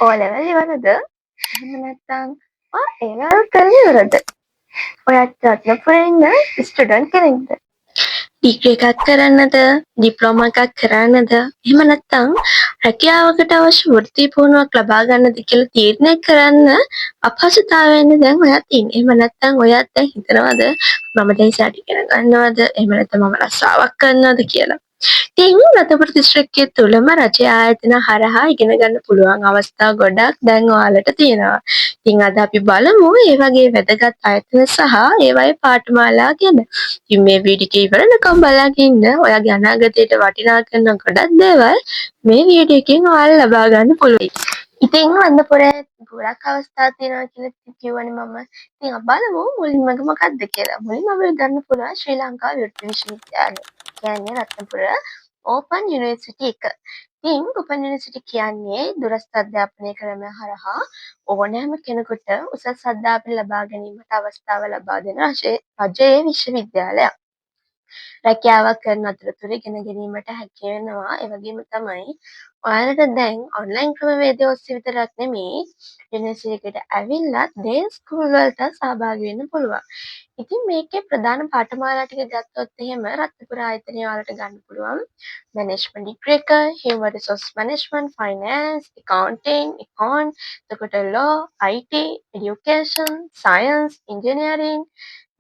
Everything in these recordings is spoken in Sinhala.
ඕලෙවල් ඉවරද? එහෙම නැත්නම් ඒවල් කරලා ඉවරද? ඔයත් රත්නපුරේ ඉන්න ස්ටුඩන්ට් කෙනෙක්ද? ඩිග්‍රී එකක් කරන්නද? ඩිප්ලෝමා එකක් කරන්නද? එහෙම නැත්නම් රැකියාවකට අවශ්‍ය වෘත්ති පුහුණුවක් ලබා ගන්නද කියලා තීරණය කරන්න අපහසුතාවයන්නේ දැන් ඔයත් ඉන්නේ. එහෙම නැත්නම් ඔයත් දැන් හිතනවද මම දැන් ඉස්සරහට ඉගෙන ගන්නවද? එහෙම නැත්නම් මම රස්සාවක් කරනවද කියලා. ඉතින් රතපුර දිස්ත්‍රික්කයේ තුලම රජයේ ආයතන හරහා ඉගෙන ගන්න පුළුවන් අවස්ථා ගොඩක් දැන් ඔයාලට තියෙනවා. ඉතින් අද අපි බලමු මේ වගේ වැදගත් ආයතන සහ ඒවායේ පාඨමාලා ගැන. ඉතින් මේ වීඩියෝ එක ඉවරනකම් බලන් ඉන්න. ඔයාගේ අනාගතයට වටිනා කරන ගොඩක් දේවල් මේ වීඩියෝ එකෙන් ඔයාලා ලබා ගන්න පුළුවන්. ඉතින් අන්නපුරේ ගොඩක් අවස්ථා තියෙනවා කියලා කිව්වනේ මම. ඉතින් අපි බලමු මුලින්ම මොකක්ද කියලා. මුලින්ම අපි ගන්න පුළුවන් ශ්‍රී ලංකා විවෘත විශ්වවිද්‍යාලය. කියන්නේ රත්නපුර ඕපන් යුනිවර්සිටි එක. ඉතින් ඕපන් යුනිවර්සිටි කියන්නේ දුරස්ථ අධ්‍යාපනය ක්‍රමය හරහා ඕනෑම කෙනෙකුට උසස් අධ්‍යාපනය ලබා ගැනීමට අවස්ථාව ලබා දෙන රජයේ විශ්වවිද්‍යාලයක්. රැකියාවක් කරන අතරතුර ඉගෙන ගැනීමට හැකි වෙනවා. ඒ වගේම තමයි ඔයාලට දැන් ඔන්ලයින් ක්‍රමවේදය ඔස්සේ විතරක් නෙමෙයි යුනිවර්සිටි එකට ඇවිල්ලා day school වලට සහභාගී වෙන්න පුළුවන්. ඉතින් මේකේ ප්‍රධාන පාඨමාලා ටික ගත්තොත් එහෙම රත්නපුර ආයතනය ඔයාලට ගන්න පුළුවන්. මැනේජ්මන්ට් ඩිග්‍රී එක, human resource management, finance, accounting, econ, එතකොට law, IT, education, science, engineering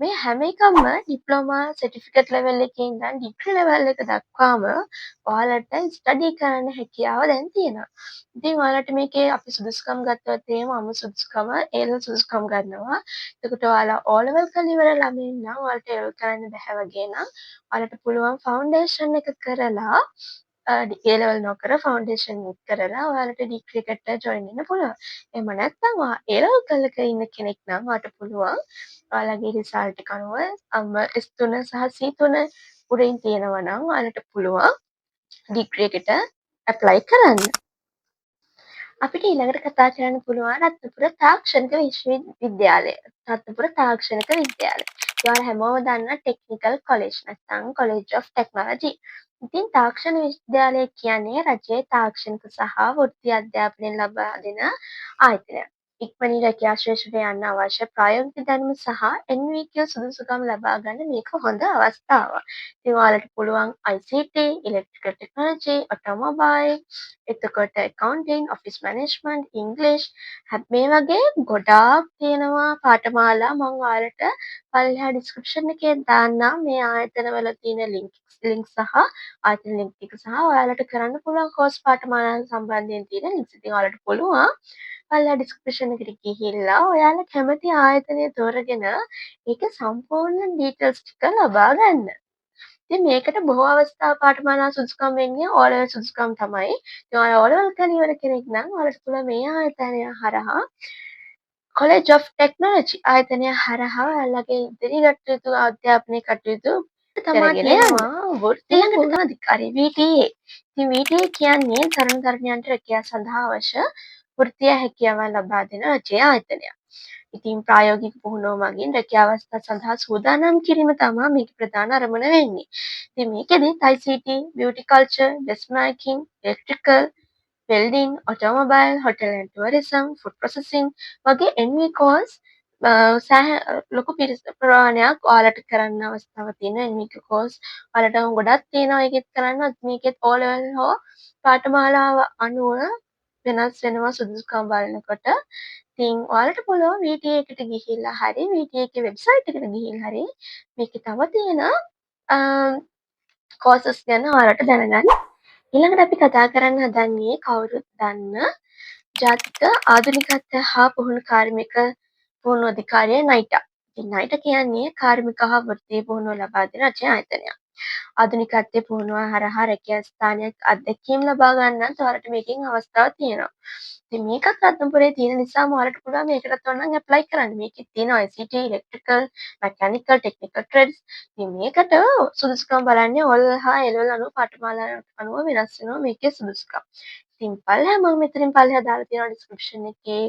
මේ හැම එකක්ම ඩිප්ලෝමා සර්ටිෆිකේට් ලෙවල් එකේ ඉඳන් ඩිග්‍රී ලෙවල් එක දක්වාම ඔයාලට ස්ටඩි කරන්න හැකියාව දැන් තියෙනවා. ඉතින් ඔයාලට මේකේ අපි සුදුසුකම් ගත්තොත් එහෙම අමු සුදුසුකම A-level සුදුසුකම් ගන්නවා. එතකොට ඔයාලා O-level කරලා ඉවර ළමයින් නම් ඔයාලට A-level කරන්න බැහැ වගේ නම් ඔයාලට පුළුවන් ෆවුන්ඩේෂන් එක කරලා A-level නොකර ෆවුන්ඩේෂන් එක කරලා ඔයාලට ඩිග්‍රී එකට ජොයින් වෙන්න පුළුවන්. එහෙම නැත්නම් ඔයා A-level කරලා ඉන්න කෙනෙක් නම් ඔයාලට පුළුවන් ඔයාලගේ රිසල්ට් එක අනුව S3 සහ C3 උඩින් තියෙනවා නම් ඔයාලට පුළුවන් ඩිග්‍රී එකට ඇප්ලයි කරන්න. අපිට ඊළඟට කතා කරන්න පුළුවන් රත්නපුර තාක්ෂණික විශ්වවිද්‍යාලය. රත්නපුර තාක්ෂණික විද්‍යාලය. ඔයාලා හැමෝම දන්නා ටෙක්නිකල් කොලෙජ් නැත්නම් කොලෙජ් ඔෆ් ටෙක්නොලොජි. ඉතින් තාක්ෂණ විශ්වවිද්‍යාලය කියන්නේ රජයේ තාක්ෂණික සහ වෘත්ති අධ්‍යාපනය ලබා දෙන ආයතනයක්. ඉක්මනින් රැකියා ශ්‍රේෂ්ඨට යන්න අවශ්‍ය ප්‍රායෝගික දැනුම සහ NVQ සුදුසුකම් ලබා ගන්න මේක හොඳ අවස්ථාවක්. ඉතින් ඔයාලට පුළුවන් ICT, electrical technology, automobile, එතකොට accounting, office management, English මේ වගේ ගොඩාක් තියෙනවා පාඨමාලා මම ඔයාලට පල්ලෙහා description එකේ දාන්නම් මේ ආයතනවල තියෙන link සහ ආයතන link එක සහ ඔයාලට කරන්න පුළුවන් course පාඨමාලා සම්බන්ධයෙන් තියෙන links. ඉතින් ඔයාලට පුළුවන් පල්ලෙහා description එකට ගිහිල්ලා ඔයාලා කැමති ආයතනය තෝරගෙන ඒකේ සම්පූර්ණ details ටික ලබා ගන්න. ඉතින් මේකට බොහෝ අවස්ථා පාඨමාලා සුදුසුකම් වෙන්නේ O-level සුදුසුකම් තමයි. ඉතින් ඔයාලා O-level කරලා ඉවර කෙනෙක් නම් ඔයාලට පුළුවන් මේ ආයතනය හරහා College of Technology ආයතනය හරහා ඔයාලගේ ඉදිරි කටයුතු අධ්‍යාපනය කටයුතු තමයි තියෙනවා වෘත්තීය පුහුණු අධිකාරිය VTA. ඉතින් VTA කියන්නේ තරුණ තරුණියන්ට රැකියාව සඳහා අවශ්‍ය වෘත්තීය හැකියාවන් ලබා දෙන රජයේ ආයතනයක්. ඉතින් ප්‍රායෝගික පුහුණුව මගින් රැකියාව අවස්ථා සඳහා සූදානම් කිරීම තමයි මේකේ ප්‍රධාන අරමුණ වෙන්නේ. ඉතින් මේකෙදි ICT, beauty culture, dressmaking, electrical, welding, automobile, hotel and tourism, food processing වගේ NV course ලොකු ප්‍රමාණයක් ඔයාලට කරන්න අවස්ථාව තියෙන NV course ඔයාලට ගොඩක් තියෙනවා ඒකෙත් කරන්න. මේකෙත් O level හෝ පාඨමාලාව අනුව වෙනස් වෙනවා සුදුසුකම් බලනකොට. ඉතින් ඔයාලට පුළුවන් VTA එකට ගිහිල්ලා හරි VTA එකේ වෙබ්සයිට් එකට ගිහින් හරි මේකේ තව තියෙන courses ගැන ඔයාලට දැනගන්න. ඊළඟට අපි කතා කරන්න හදන්නේ කවුරුත් දන්න ජාතික ආධුනිකත්වය හා පුහුණු කාර්මික පුහුණු අධිකාරිය NITA. ඉතින් NITA කියන්නේ කාර්මික හා වෘත්තීය පුහුණුව ලබා දෙන රජයේ ආයතනයක්. ආධුනිකත්වයේ පුහුණුව හරහා රැකියා ස්ථානයක් අත්දැකීම් ලබා ගන්නත් ඔයාලට මේකෙන් අවස්ථාවක් තියෙනවා. ඉතින් මේකත් රත්නපුරේ තියෙන නිසා ඔයාලට පුළුවන් මේකටත් ඕනනම් ඇප්ලයි කරන්න. මේකෙත් තියෙනවා ICT, electrical, mechanical, technical trades. ඉතින් මේකට සුදුසුකම් බලන්නේ O level හා A level අනුව පාඨමාලාවට අනුව වෙනස් වෙනවා මේකේ සුදුසුකම්. ඉතින් පල්ලෙහා මම මෙතනින් පල්ලෙහා දාලා තියෙනවා description එකේ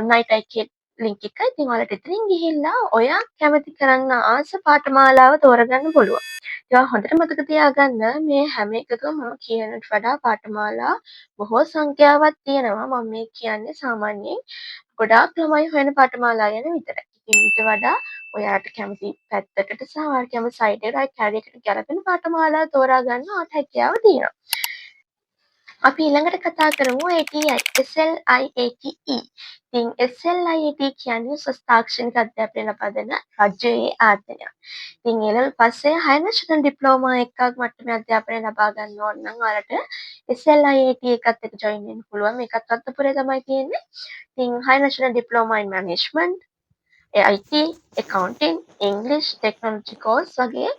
NITA එකේ ලින්ක් එක. ඉතින් ඔයාලට එතනින් ගිහිල්ලා ඔයා කැමති කරන්න ආස පාඨමාලාව තෝරගන්න පුළුවන්. ඒවා හොඳට මතක තියාගන්න මේ හැම එකකම මම කියනට වඩා පාඨමාලා බොහෝ සංඛ්‍යාවක් තියෙනවා. මම මේ කියන්නේ සාමාන්‍යයෙන් ගොඩාක් ළමයි හොයන පාඨමාලා ගැන විතරයි. ඉතින් ඊට වඩා ඔයාට කැමති පැත්තකට සහ ඔයාට කැමති සයිට් එකට කැරියර් එකට ගැලපෙන පාඨමාලා තෝරා ගන්න ඔයාට හැකියාව තියෙනවා. අපි ඊළඟට කතා කරමු ATE. SLIATE. ඉතින් SLIAT කියන්නේ උසස් තාක්ෂණික අධ්‍යාපනය ලබා දෙන රජයේ ආයතනයක්. ඉතින් ඒ ලෙවල් පස්සේ හයර් නැෂනල් ඩිප්ලෝමා එකක් මට්ටමේ අධ්‍යාපනය ලබා ගන්න ඕන නම් ඔයාලට SLIAT එකත් එක්ක ජොයින් වෙන්න පුළුවන්. මේකත් රත්නපුරේ තමයි තියෙන්නේ. ඉතින් higher national diploma in management, IT, accounting, English, technology course වගේ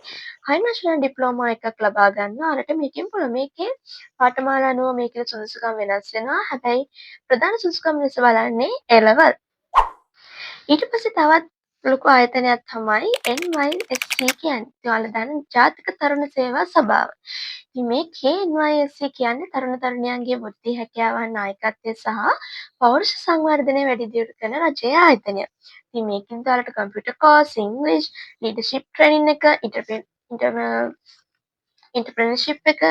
හයර් නැෂනල් ඩිප්ලෝමා එකක් ලබා ගන්න ඔයාලට මේකෙන් පුළුවන්. මේකේ පාඨමාලා අනුව මේකේ සුදුසුකම් වෙනස් වෙනවා. හැබැයි ප්‍රධාන සුදුසුකම් ලෙස බලන්නේ A level. ඊට පස්සේ තවත් ලොකු ආයතනයක් තමයි NYSC කියන්නේ. ඔයාලා දන්න ජාතික තරුණ සේවා සභාව. ඉතින් මේකේ NYSC කියන්නේ තරුණ තරුණියන්ගේ බුද්ධි හැකියාවන් නායකත්වය සහ පෞරුෂ සංවර්ධනය වැඩි දියුණු කරන රජයේ ආයතනයක්. ඉතින් මේකෙන් ඔයාලට කම්පියුටර් කෝස්, ඉංග්‍රීසි, ලීඩර්ෂිප් ට්‍රේනින් එක, ඉන්ටර්ප්‍රෙනර්ෂිප් එක,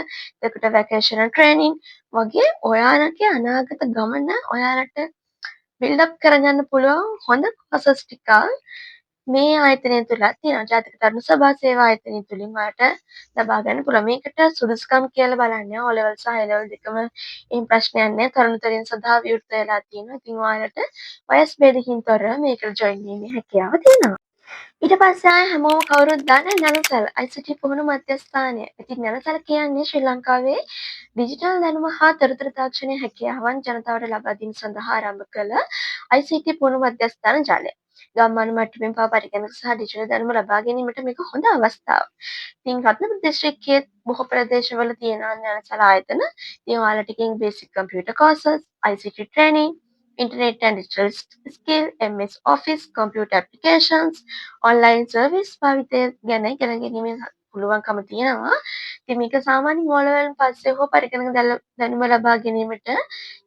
එතකොට වැකේෂනල් ට්‍රේනින් වගේ ඔයාලගේ අනාගත ගමන ඔයාලට බිල්ඩ් කරගන්න පුළුවන් හොඳ කොසස් ටිකක් මේ ආයතනය තුල තියෙනවා. ජාතික තරුණ සභා සේවා ආයතනය තුලින් ඔයාලට ලබා ගන්න පුළුවන්. මේකට සුදුසුකම් කියලා බලන්නේ O level සහ A level දෙකම එහෙම ප්‍රශ්නයක් නැහැ. තරුණ තරුණියන් සඳහා විවෘත වෙලා තියෙනවා. ඉතින් ඔයාලට වයස් භේදකින් තොරව මේකට ජොයින් වීමේ හැකියාව තියෙනවා. ඊට පස්සේ ආය හැමෝම කවුරුත් දන්න නළසල ICT පුහුණු මධ්‍යස්ථානය. ඉතින් නළසල කියන්නේ ශ්‍රී ලංකාවේ ඩිජිටල් දැනුම හා තොරතුරු තාක්ෂණයේ හැකියාවන් ජනතාවට ලබා දීම සඳහා ආරම්භ කළ ICT පුහුණු මධ්‍යස්ථාන ජාලය. ගම්මාන මට්ටමින් පවා පරිගණක සහ ඩිජිටල් දැනුම ලබා ගැනීමට මේක හොඳ අවස්ථාවක්. ඉතින් රත්නපුර දිස්ත්‍රික්කයේ බොහෝ ප්‍රදේශවල තියෙන නළසල ආයතන. ඉතින් ඔයාලට ඉතින් basic computer courses, ICT training, Internet and Digital Skill, MS Office, Computer Applications, online service භාවිතය ගැන ඉගෙන ගැනීමේ පුළුවන්කම තියෙනවා. ඉතින් මේක සාමාන්‍යයෙන් O level පස්සේ හෝ පරිගණක දැනුම ලබා ගැනීමට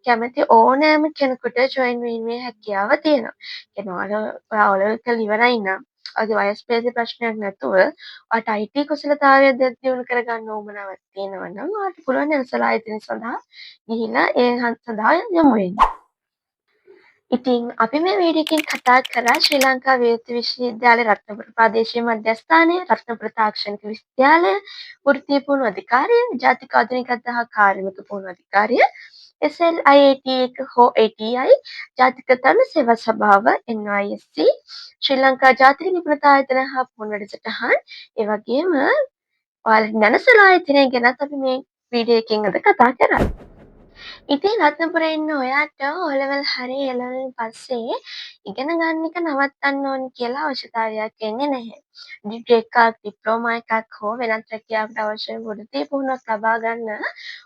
කැමති ඕනෑම කෙනෙකුට ජොයින් වීමේ හැකියාව තියෙනවා. ඔයා O level කරලා ඉවරයි නම් ඔයාගේ වයස් භේද ප්‍රශ්නයක් නැතුව ඔයාට IT කුසලතාවය දියුණු කරගන්න උවමනාවක් තියෙනවා නම් ඔයාට පුළුවන් නළසල ආයතනය සඳහා ගිහිල්ලා ඒ සඳහා යොමු වෙන්න. ඉතින් අපි මේ වීඩියෝ එකෙන් කතා කරා ශ්‍රී ලංකා විද්‍යුත් විශ්වවිද්‍යාලය රත්නපුර ප්‍රාදේශීය මධ්‍යස්ථානය, රත්නපුර තාක්ෂණික විශ්වවිද්‍යාලය, වෘත්තීය පුහුණු අධිකාරිය, ජාතික ආධුනිකත්ව හා කාර්මික පුහුණු අධිකාරිය, SLIAT එක හෝ ATI, ජාතික තරුණ සේවා සභාව NYSC, ශ්‍රී ලංකා ජාතික නිපුණතා ආයතන හා පුහුණු වැඩසටහන්, ඒ වගේම ඔයාලට නළසල ආයතනය ගැනත් අපි මේ වීඩියෝ එකෙන් අද කතා කරා. ඉතින් රත්නපුරේ ඉන්න ඔයාට O level හරි A level පස්සේ ඉගෙන ගන්න එක නවත්තන්න ඕනි කියලා අවශ්‍යතාවයක් එන්නේ නැහැ. ඩිග්‍රී එකක්, ඩිප්ලෝමා එකක් හෝ වෙනත් රැකියාවකට අවශ්‍ය වෘත්තීය පුහුණුවක් ලබා ගන්න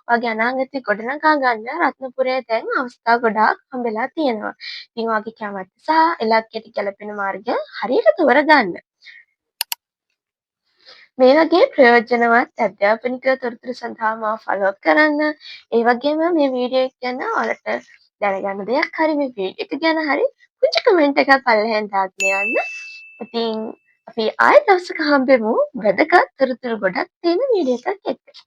ඔයාගේ අනාගතය ගොඩනගා ගන්න රත්නපුරේ දැන් අවස්ථා ගොඩාක් හම්බෙලා තියෙනවා. ඉතින් ඔයාගේ කැමැත්ත සහ ඉලක්කයට ගැලපෙන මාර්ගය හරියට තෝරගන්න. මේ වගේ ප්‍රයෝජනවත් අධ්‍යාපනික තොරතුරු සඳහා මාව ෆලෝ අප් කරන්න. ඒ වගේම මේ වීඩියෝ එක ගැන ඔයාලට දැනගන්න දෙයක් හරි මේ වීඩියෝ එක ගැන හරි පුංචි කමෙන්ට් එකක් පල්ලෙහෙන් දාගෙන යන්න. ඉතින් අපි ආයෙත් දවසක හම්බෙමු වැදගත් තොරතුරු ගොඩක් තියෙන වීඩියෝ එකක් එක්ක.